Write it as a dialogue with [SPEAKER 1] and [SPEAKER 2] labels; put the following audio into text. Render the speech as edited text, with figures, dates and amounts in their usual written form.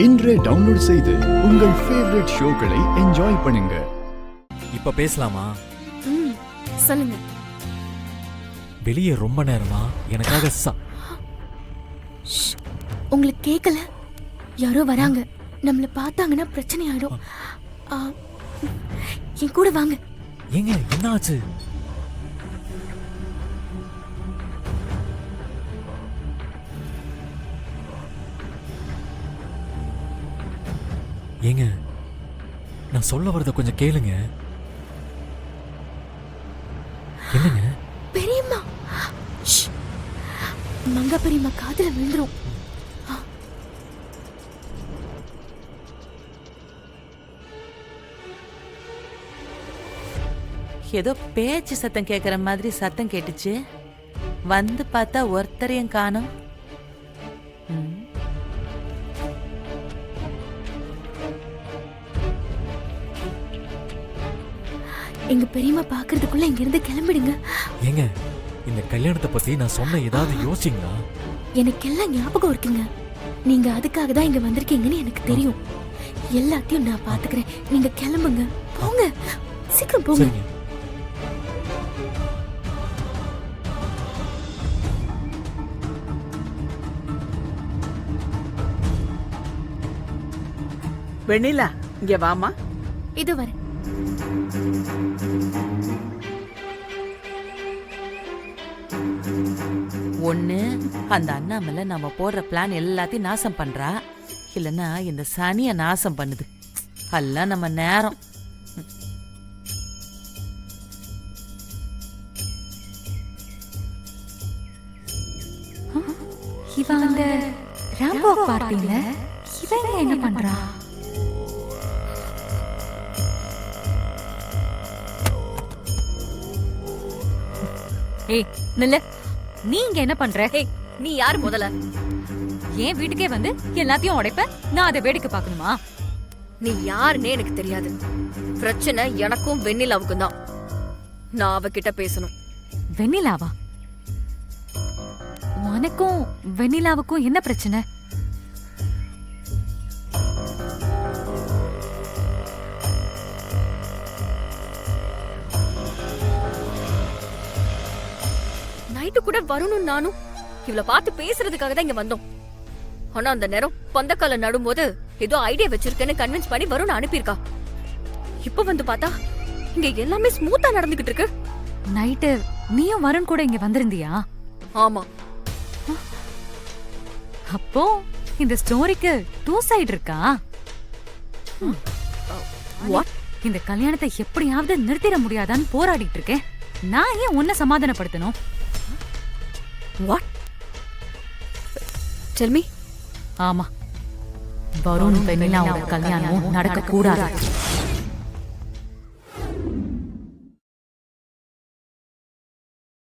[SPEAKER 1] இன்றே டவுன்லோட் செய்து உங்கள் ஃபேவரட் ஷோக்களை என்ஜாய் பண்ணுங்க.
[SPEAKER 2] இப்ப பேசலாமா?
[SPEAKER 3] சொல்லுங்க.
[SPEAKER 2] வெளியே ரொம்ப நேரமா எனக்காக
[SPEAKER 3] உங்களுக்கு கேட்கல? யாரோ வராங்க. நம்மள பார்த்தாங்கன்னா பிரச்சனை ஆயிடும். என் கூட வாங்க.
[SPEAKER 2] ஏங்க என்ன ஆச்சு? ஏங்க நான் சொல்ல வரத கொஞ்சம் கேளுங்க. என்னங்க?
[SPEAKER 3] பெரியம்மா, மங்க பெரியம்மா காதுல விழுந்துரும்.
[SPEAKER 4] ஏதோ பேச்சு சத்தம் கேட்குற மாதிரி சத்தம் கேட்டுச்சு. வந்து பார்த்தா ஒருத்தரையும் காணோம்.
[SPEAKER 3] எங்க பெரியம்மா பாக்குறதுக்குள்ள இங்க இருந்து கிளம்பிடுங்க.
[SPEAKER 2] ஏங்க இந்த கல்யாணத்தை பத்தி நான் சொன்ன ஏதாவது யோசிங்களா?
[SPEAKER 3] எனக்கு எல்லாம் ஞாபகம் இருக்குங்க. நீங்க அதுக்காக தான் இங்க வந்திருக்கீங்கன்னு எனக்கு தெரியும். எல்லாத்தையும் நான் பாத்துக்கிறேன். நீங்க கிளம்புங்க, போங்க, சீக்கிரம் போங்க.
[SPEAKER 5] வெண்ணிலா, இங்க வாமா.
[SPEAKER 3] இது வர
[SPEAKER 4] ஒண்ணு அந்த அண்ணாமலை நம்ம போடுற பிளான் எல்லாத்தையும் நாசம் பண்றா, இல்லைன்னா இந்த சனிய நாசம் பண்ணுது. எல்லாம் நம்ம நேரம்.
[SPEAKER 6] இவ அந்த ராம்போ பார்ட்டில இவங்க என்ன பண்றா? ஏய் நில்லு, நீ இங்க என்ன பண்ற?
[SPEAKER 7] ஏய் நீ யாரு முதல்ல?
[SPEAKER 6] ஏன் வீட்டுக்கே வந்து எல்லாத்தையும் உடைப்ப? நான் அதை வேடிக்கை பார்க்கணுமா?
[SPEAKER 7] நீ யாருன்னே எனக்கு தெரியாது. பிரச்சனை எனக்கும் வெண்ணிலாவுக்கும் தான். நான் அவகிட்ட பேசணும்.
[SPEAKER 6] வெண்ணிலாவா? உனக்கும் வெண்ணிலாவுக்கும் என்ன பிரச்சனை?
[SPEAKER 7] நைட்டு கூட வரணும். நானும் இவள பார்த்து பேசுறதுக்காக தான் இங்க வந்தோம். ஆனா அந்த நேரம் பந்தக்கால நடும்போது ஏதோ ஐடியா வச்சிருக்கேன்னு கன்வின்ஸ் பண்ணி வருண் அனுப்பியிருக்கா. இப்ப வந்து பார்த்தா இங்க எல்லாமே ஸ்மூத்தா நடந்துகிட்டு இருக்கு.
[SPEAKER 6] நைட்டு நீயும் வருண் கூட இங்க வந்திருந்தியா?
[SPEAKER 7] ஆமா.
[SPEAKER 6] அப்போ இந்த ஸ்டோரிக்கு டூ சைடு இருக்கா? இந்த கல்யாணத்தை எப்படியாவது நிறுத்திட முடியாதான்னு போராடிட்டு இருக்கேன். நான் ஏன் உன்னை சமாதானப்படுத்தணும்?
[SPEAKER 7] வாட்? Tell me.
[SPEAKER 6] ஆமா, வருண் வெண்ணிலாவோட கல்யாணம் நடக்க கூடாது.